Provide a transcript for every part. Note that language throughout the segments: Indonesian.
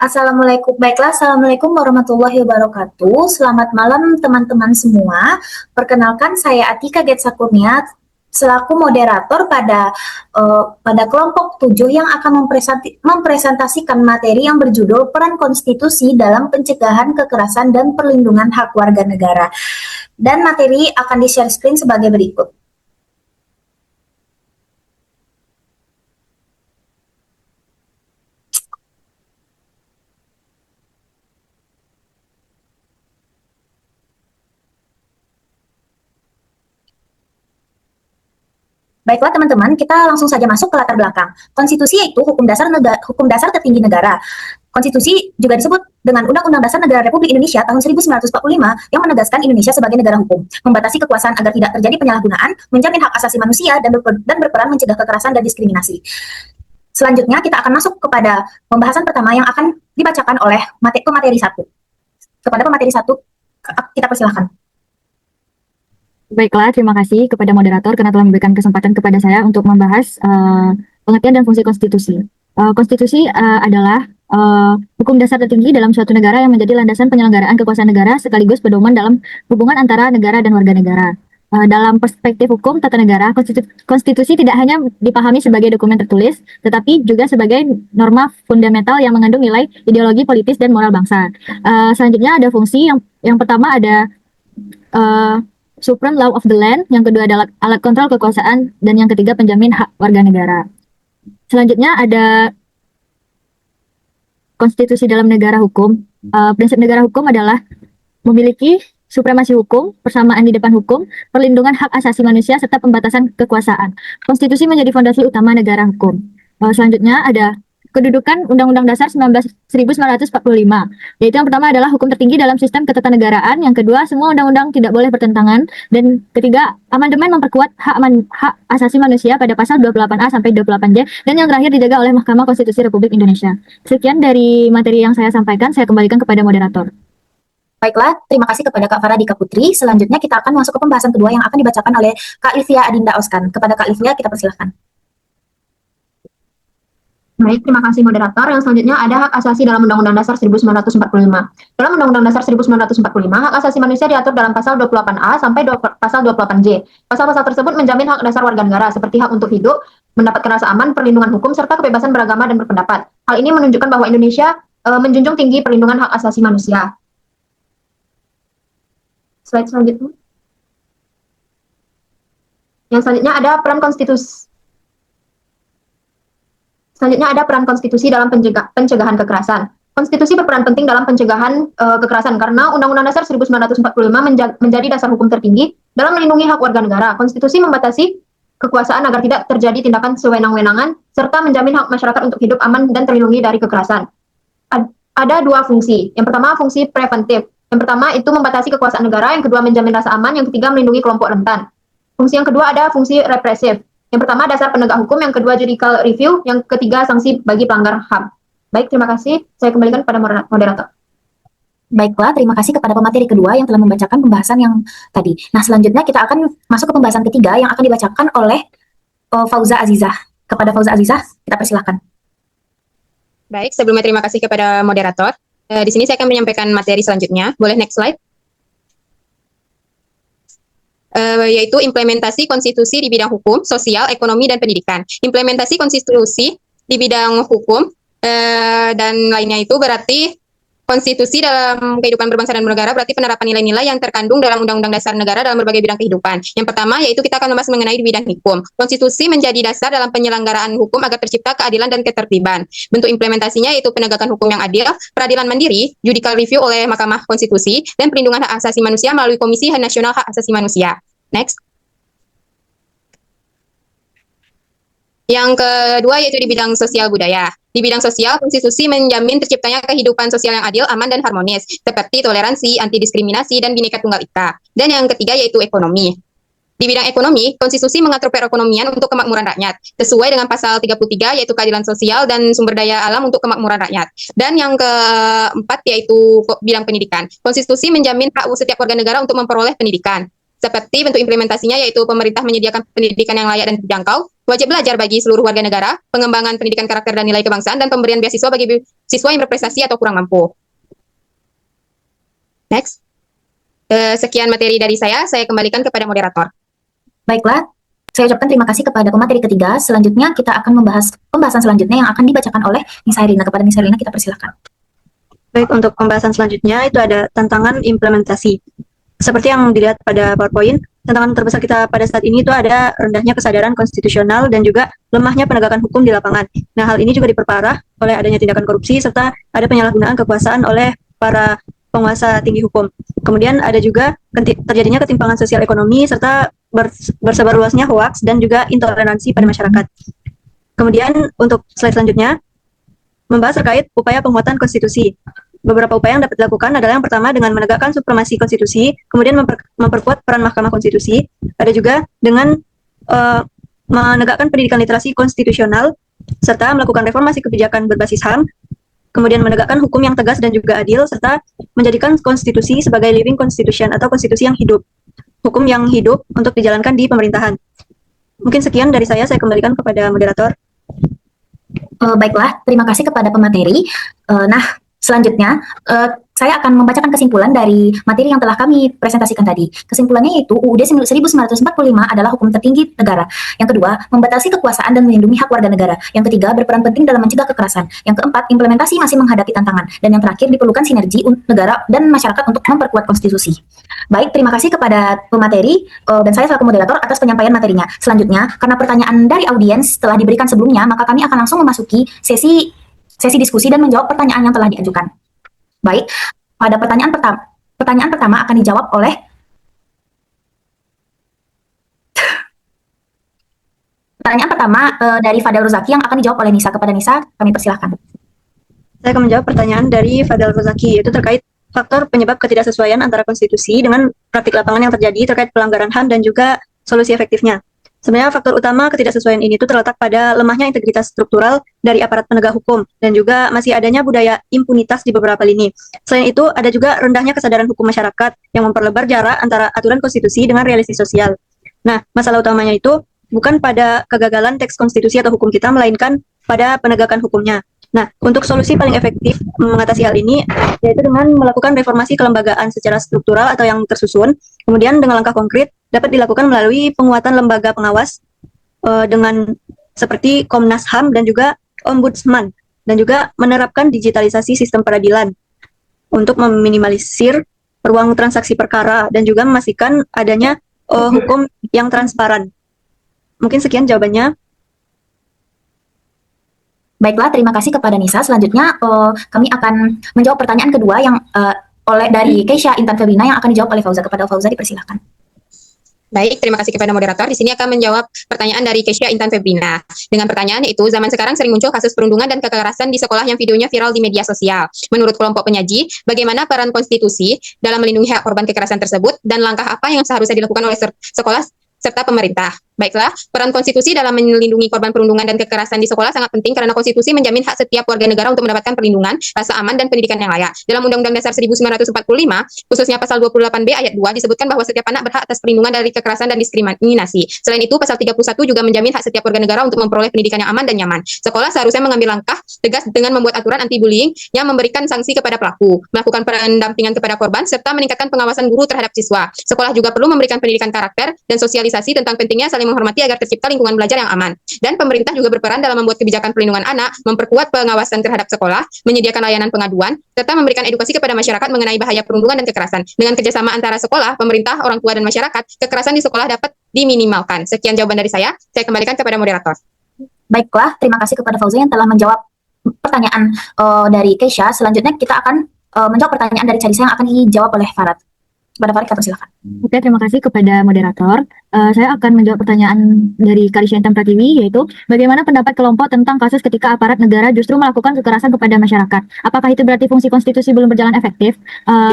Assalamualaikum warahmatullahi wabarakatuh. Selamat malam teman-teman semua. Perkenalkan saya Atika Getsa Kurnia selaku moderator pada kelompok 7 yang akan mempresentasikan materi yang berjudul Peran Konstitusi dalam Pencegahan Kekerasan dan Perlindungan Hak Warga Negara. Dan materi akan di-share screen sebagai berikut. Baiklah teman-teman, kita langsung saja masuk ke latar belakang. Konstitusi yaitu hukum dasar tertinggi negara. Konstitusi juga disebut dengan Undang-Undang Dasar Negara Republik Indonesia tahun 1945 yang menegaskan Indonesia sebagai negara hukum, membatasi kekuasaan agar tidak terjadi penyalahgunaan, menjamin hak asasi manusia, dan berperan mencegah kekerasan dan diskriminasi. Selanjutnya kita akan masuk kepada pembahasan pertama yang akan dibacakan oleh pemateri 1. Kepada pemateri 1, kita persilahkan. Baiklah, terima kasih kepada moderator karena telah memberikan kesempatan kepada saya untuk membahas pengertian dan fungsi konstitusi. Konstitusi adalah hukum dasar tertinggi dalam suatu negara yang menjadi landasan penyelenggaraan kekuasaan negara sekaligus pedoman dalam hubungan antara negara dan warga negara. Dalam perspektif hukum tata negara, konstitusi tidak hanya dipahami sebagai dokumen tertulis, tetapi juga sebagai norma fundamental yang mengandung nilai ideologi politis dan moral bangsa. Selanjutnya ada fungsi yang pertama ada Supreme Law of the Land, yang kedua adalah alat kontrol kekuasaan, dan yang ketiga penjamin hak warga negara. Selanjutnya ada konstitusi dalam negara hukum. Prinsip negara hukum adalah memiliki supremasi hukum, persamaan di depan hukum, perlindungan hak asasi manusia, serta pembatasan kekuasaan. Konstitusi menjadi fondasi utama negara hukum. Selanjutnya ada kedudukan Undang-Undang Dasar 1945, yaitu yang pertama adalah hukum tertinggi dalam sistem ketatanegaraan, yang kedua semua undang-undang tidak boleh bertentangan, dan ketiga amandemen memperkuat hak asasi manusia pada pasal 28A sampai 28J, dan yang terakhir dijaga oleh Mahkamah Konstitusi Republik Indonesia. Sekian dari materi yang saya sampaikan, saya kembalikan kepada moderator. Baiklah, terima kasih kepada Kak Faradika Putri. Selanjutnya kita akan masuk ke pembahasan kedua yang akan dibacakan oleh Kak Livia Adinda Oskan. Kepada Kak Livia, kita persilahkan. Baik, terima kasih moderator. Yang selanjutnya ada hak asasi dalam Undang-Undang Dasar 1945. Dalam Undang-Undang Dasar 1945, hak asasi manusia diatur dalam pasal 28A sampai pasal 28J. Pasal-pasal tersebut menjamin hak dasar warga negara seperti hak untuk hidup, mendapatkan rasa aman, perlindungan hukum, serta kebebasan beragama dan berpendapat. Hal ini menunjukkan bahwa Indonesia menjunjung tinggi perlindungan hak asasi manusia. Slide selanjutnya. Yang selanjutnya ada peran konstitusi. Selanjutnya ada peran konstitusi dalam pencegahan kekerasan. Konstitusi berperan penting dalam pencegahan kekerasan karena Undang-Undang Dasar 1945 menjadi dasar hukum tertinggi dalam melindungi hak warga negara. Konstitusi membatasi kekuasaan agar tidak terjadi tindakan sewenang-wenangan serta menjamin hak masyarakat untuk hidup aman dan terlindungi dari kekerasan. Ada dua fungsi. Yang pertama fungsi preventif. Yang pertama itu membatasi kekuasaan negara, yang kedua menjamin rasa aman, yang ketiga melindungi kelompok rentan. Fungsi yang kedua ada fungsi represif. Yang pertama dasar penegak hukum, yang kedua judicial review, yang ketiga sanksi bagi pelanggar HAM. Baik, terima kasih. Saya kembalikan kepada moderator. Baiklah, terima kasih kepada pemateri kedua yang telah membacakan pembahasan yang tadi. Nah, selanjutnya kita akan masuk ke pembahasan ketiga yang akan dibacakan oleh Fauza Azizah. Kepada Fauza Azizah, kita persilahkan. Baik, sebelumnya terima kasih kepada moderator. Di sini saya akan menyampaikan materi selanjutnya. Boleh next slide? Yaitu implementasi konstitusi di bidang hukum, sosial, ekonomi, dan pendidikan. Implementasi konstitusi di bidang hukum dan lainnya itu berarti konstitusi dalam kehidupan berbangsa dan bernegara berarti penerapan nilai-nilai yang terkandung dalam Undang-Undang Dasar Negara dalam berbagai bidang kehidupan. Yang pertama yaitu kita akan membahas mengenai di bidang hukum. Konstitusi menjadi dasar dalam penyelenggaraan hukum agar tercipta keadilan dan ketertiban. Bentuk implementasinya yaitu penegakan hukum yang adil, peradilan mandiri, judicial review oleh Mahkamah Konstitusi, dan perlindungan hak asasi manusia melalui Komisi Nasional Hak Asasi Manusia. Next. Yang kedua yaitu di bidang sosial budaya. Di bidang sosial, konstitusi menjamin terciptanya kehidupan sosial yang adil, aman, dan harmonis, seperti toleransi, anti-diskriminasi, dan Bhinneka Tunggal Ika. Dan yang ketiga yaitu ekonomi. Di bidang ekonomi, konstitusi mengatur perekonomian untuk kemakmuran rakyat, sesuai dengan pasal 33 yaitu keadilan sosial dan sumber daya alam untuk kemakmuran rakyat. Dan yang keempat yaitu bidang pendidikan. Konstitusi menjamin hak setiap warga negara untuk memperoleh pendidikan. Seperti bentuk implementasinya yaitu pemerintah menyediakan pendidikan yang layak dan terjangkau, wajib belajar bagi seluruh warga negara, pengembangan pendidikan karakter dan nilai kebangsaan, dan pemberian beasiswa bagi siswa yang berprestasi atau kurang mampu. Next. Sekian materi dari saya kembalikan kepada moderator. Baiklah, saya ucapkan terima kasih kepada pemateri ketiga. Selanjutnya kita akan membahas pembahasan selanjutnya yang akan dibacakan oleh Nisa Irina. Kepada Nisa Irina kita persilakan. Baik, untuk pembahasan selanjutnya itu ada tantangan implementasi. Seperti yang dilihat pada PowerPoint, tantangan terbesar kita pada saat ini itu ada rendahnya kesadaran konstitusional dan juga lemahnya penegakan hukum di lapangan. Nah, hal ini juga diperparah oleh adanya tindakan korupsi serta ada penyalahgunaan kekuasaan oleh para penguasa tinggi hukum. Kemudian ada juga terjadinya ketimpangan sosial ekonomi serta bersebar luasnya hoaks dan juga intoleransi pada masyarakat. Kemudian untuk slide selanjutnya, membahas terkait upaya penguatan konstitusi. Beberapa upaya yang dapat dilakukan adalah yang pertama dengan menegakkan supremasi konstitusi, kemudian memperkuat peran Mahkamah Konstitusi. Ada juga dengan menegakkan pendidikan literasi konstitusional, serta melakukan reformasi kebijakan berbasis HAM, kemudian menegakkan hukum yang tegas dan juga adil, serta menjadikan konstitusi sebagai living constitution atau konstitusi yang hidup, hukum yang hidup untuk dijalankan di pemerintahan. Mungkin sekian dari saya kembalikan kepada moderator. Baiklah, terima kasih kepada pemateri. Nah, selanjutnya saya akan membacakan kesimpulan dari materi yang telah kami presentasikan tadi. Kesimpulannya yaitu UUD 1945 adalah hukum tertinggi negara. Yang kedua, membatasi kekuasaan dan melindungi hak warga negara. Yang ketiga, berperan penting dalam mencegah kekerasan. Yang keempat, implementasi masih menghadapi tantangan. Dan yang terakhir, diperlukan sinergi negara dan masyarakat untuk memperkuat konstitusi. Baik, terima kasih kepada pemateri dan saya selaku moderator atas penyampaian materinya. Selanjutnya, karena pertanyaan dari audiens telah diberikan sebelumnya, maka kami akan langsung memasuki sesi diskusi dan menjawab pertanyaan yang telah diajukan. Baik, pada pertanyaan pertama akan dijawab oleh pertanyaan pertama dari Fadel Rozaki yang akan dijawab oleh Nisa. Kepada Nisa, kami persilahkan. Saya akan menjawab pertanyaan dari Fadel Rozaki, yaitu terkait faktor penyebab ketidaksesuaian antara konstitusi dengan praktik lapangan yang terjadi terkait pelanggaran HAM dan juga solusi efektifnya. Sebenarnya faktor utama ketidaksesuaian ini itu terletak pada lemahnya integritas struktural dari aparat penegak hukum dan juga masih adanya budaya impunitas di beberapa lini. Selain itu, ada juga rendahnya kesadaran hukum masyarakat yang memperlebar jarak antara aturan konstitusi dengan realisasi sosial. Nah, masalah utamanya itu bukan pada kegagalan teks konstitusi atau hukum kita, melainkan pada penegakan hukumnya. Nah, untuk solusi paling efektif mengatasi hal ini yaitu dengan melakukan reformasi kelembagaan secara struktural atau yang tersusun. Kemudian dengan langkah konkret dapat dilakukan melalui penguatan lembaga pengawas dengan seperti Komnas HAM dan juga Ombudsman, dan juga menerapkan digitalisasi sistem peradilan untuk meminimalisir ruang transaksi perkara dan juga memastikan adanya hukum yang transparan. Mungkin sekian jawabannya. Baiklah, terima kasih kepada Nisa. Selanjutnya kami akan menjawab pertanyaan kedua yang dari Keisha Intan Febrina yang akan dijawab oleh Fauza. Kepada Fauza dipersilakan. Baik, terima kasih kepada moderator. Di sini akan menjawab pertanyaan dari Keisha Intan Febrina. Dengan pertanyaan yaitu, zaman sekarang sering muncul kasus perundungan dan kekerasan di sekolah yang videonya viral di media sosial. Menurut kelompok penyaji, bagaimana peran konstitusi dalam melindungi hak korban kekerasan tersebut dan langkah apa yang seharusnya dilakukan oleh sekolah serta pemerintah? Baiklah, peran konstitusi dalam melindungi korban perundungan dan kekerasan di sekolah sangat penting karena konstitusi menjamin hak setiap warga negara untuk mendapatkan perlindungan, rasa aman, dan pendidikan yang layak. Dalam Undang-Undang Dasar 1945, khususnya pasal 28B ayat 2, disebutkan bahwa setiap anak berhak atas perlindungan dari kekerasan dan diskriminasi. Selain itu, pasal 31 juga menjamin hak setiap warga negara untuk memperoleh pendidikan yang aman dan nyaman. Sekolah seharusnya mengambil langkah tegas dengan membuat aturan anti-bullying yang memberikan sanksi kepada pelaku, melakukan pendampingan kepada korban, serta meningkatkan pengawasan guru terhadap siswa. Sekolah juga perlu memberikan pendidikan karakter dan sosialisasi tentang pentingnya saling menghormati agar tercipta lingkungan belajar yang aman. Dan pemerintah juga berperan dalam membuat kebijakan perlindungan anak, memperkuat pengawasan terhadap sekolah, menyediakan layanan pengaduan, serta memberikan edukasi kepada masyarakat mengenai bahaya perundungan dan kekerasan. Dengan kerjasama antara sekolah, pemerintah, orang tua, dan masyarakat, kekerasan di sekolah dapat diminimalkan. Sekian jawaban dari saya kembalikan kepada moderator. Baiklah, terima kasih kepada Fauza yang telah menjawab pertanyaan dari Keisha. Selanjutnya kita akan menjawab pertanyaan dari Charissa yang akan dijawab oleh Farad. Kepada Farid, silakan. Oke, terima kasih kepada moderator. Saya akan menjawab pertanyaan dari Karisya Intan Pratiwi, yaitu bagaimana pendapat kelompok tentang kasus ketika aparat negara justru melakukan kekerasan kepada masyarakat? Apakah itu berarti fungsi konstitusi belum berjalan efektif?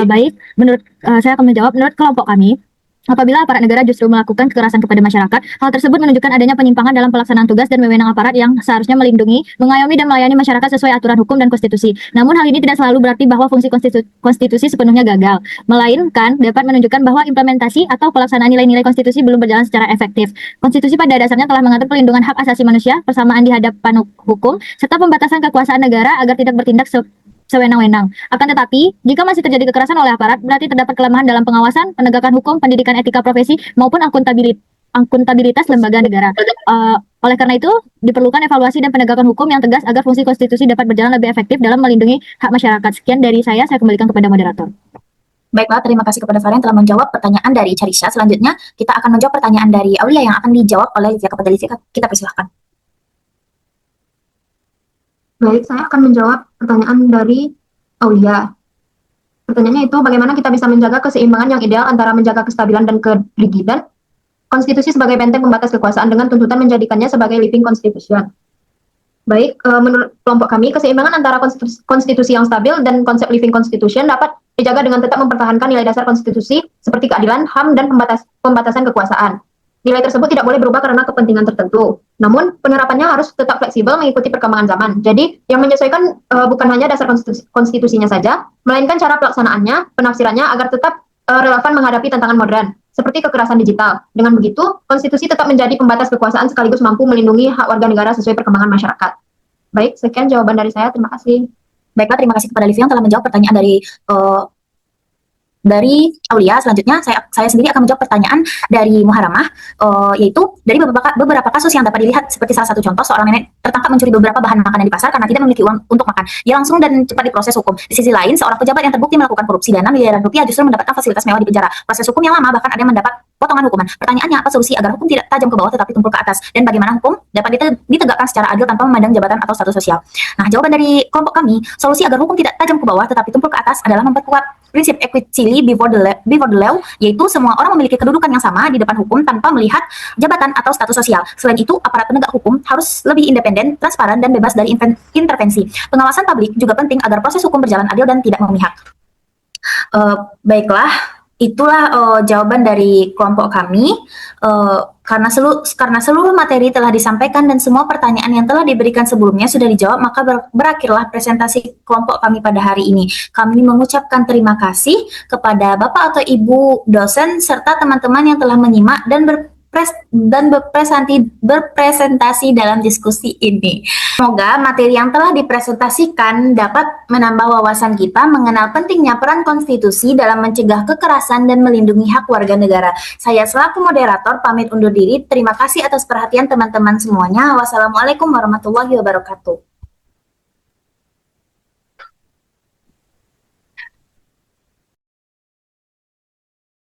Baik, menurut saya akan menjawab, menurut kelompok kami, Apabila aparat negara justru melakukan kekerasan kepada masyarakat, hal tersebut menunjukkan adanya penyimpangan dalam pelaksanaan tugas dan wewenang aparat yang seharusnya melindungi, mengayomi, dan melayani masyarakat sesuai aturan hukum dan konstitusi. Namun hal ini tidak selalu berarti bahwa fungsi konstitusi sepenuhnya gagal, melainkan dapat menunjukkan bahwa implementasi atau pelaksanaan nilai-nilai konstitusi belum berjalan secara efektif. Konstitusi pada dasarnya telah mengatur pelindungan hak asasi manusia, persamaan di hadapan hukum, serta pembatasan kekuasaan negara agar tidak bertindak sewenang-wenang. Akan tetapi, jika masih terjadi kekerasan oleh aparat, berarti terdapat kelemahan dalam pengawasan, penegakan hukum, pendidikan etika profesi, maupun akuntabilitas lembaga negara. Oleh karena itu, diperlukan evaluasi dan penegakan hukum yang tegas agar fungsi konstitusi dapat berjalan lebih efektif dalam melindungi hak masyarakat. Sekian dari saya kembalikan kepada moderator. Baiklah, terima kasih kepada Farah yang telah menjawab pertanyaan dari Charisha. Selanjutnya, kita akan menjawab pertanyaan dari Aulia yang akan dijawab oleh Livia. Kepada Livia, kita persilahkan. Baik, saya akan menjawab pertanyaan dari Aulia. Pertanyaannya itu, bagaimana kita bisa menjaga keseimbangan yang ideal antara menjaga kestabilan dan kerigidan konstitusi sebagai benteng pembatas kekuasaan dengan tuntutan menjadikannya sebagai living constitution. Baik, menurut kelompok kami, keseimbangan antara konstitusi yang stabil dan konsep living constitution dapat dijaga dengan tetap mempertahankan nilai dasar konstitusi seperti keadilan, HAM, dan pembatasan kekuasaan. Nilai tersebut tidak boleh berubah karena kepentingan tertentu. Namun, penerapannya harus tetap fleksibel mengikuti perkembangan zaman. Jadi, yang menyesuaikan bukan hanya dasar konstitusinya saja, melainkan cara pelaksanaannya, penafsirannya agar tetap relevan menghadapi tantangan modern, seperti kekerasan digital. Dengan begitu, konstitusi tetap menjadi pembatas kekuasaan sekaligus mampu melindungi hak warga negara sesuai perkembangan masyarakat. Baik, sekian jawaban dari saya. Terima kasih. Baiklah, terima kasih kepada Livia yang telah menjawab pertanyaan dari Aulia. Selanjutnya saya sendiri akan menjawab pertanyaan dari Muharamah, yaitu dari beberapa kasus yang dapat dilihat seperti salah satu contoh, seorang nenek tertangkap mencuri beberapa bahan makanan di pasar karena tidak memiliki uang untuk makan. Dia langsung dan cepat diproses hukum. Di sisi lain, seorang pejabat yang terbukti melakukan korupsi dana miliaran rupiah justru mendapatkan fasilitas mewah di penjara. Proses hukum yang lama, bahkan ada yang mendapat potongan hukuman. Pertanyaannya, apa solusi agar hukum tidak tajam ke bawah tetapi tumpul ke atas? Dan bagaimana hukum dapat ditegakkan secara adil tanpa memandang jabatan atau status sosial? Nah, jawaban dari kelompok kami, solusi agar hukum tidak tajam ke bawah tetapi tumpul ke atas adalah memperkuat prinsip equity before the law, yaitu semua orang memiliki kedudukan yang sama di depan hukum tanpa melihat jabatan atau status sosial. Selain itu, aparat penegak hukum harus lebih independen, transparan, dan bebas dari intervensi. Pengawasan publik juga penting agar proses hukum berjalan adil dan tidak memihak. Baiklah, itulah jawaban dari kelompok kami. Karena seluruh materi telah disampaikan dan semua pertanyaan yang telah diberikan sebelumnya sudah dijawab, maka berakhirlah presentasi kelompok kami pada hari ini. Kami mengucapkan terima kasih kepada Bapak atau Ibu dosen serta teman-teman yang telah menyimak dan berpresentasi dalam diskusi ini. Semoga materi yang telah dipresentasikan dapat menambah wawasan kita mengenal pentingnya peran konstitusi dalam mencegah kekerasan dan melindungi hak warga negara. Saya selaku moderator pamit undur diri. Terima kasih atas perhatian teman-teman semuanya. Wassalamualaikum warahmatullahi wabarakatuh.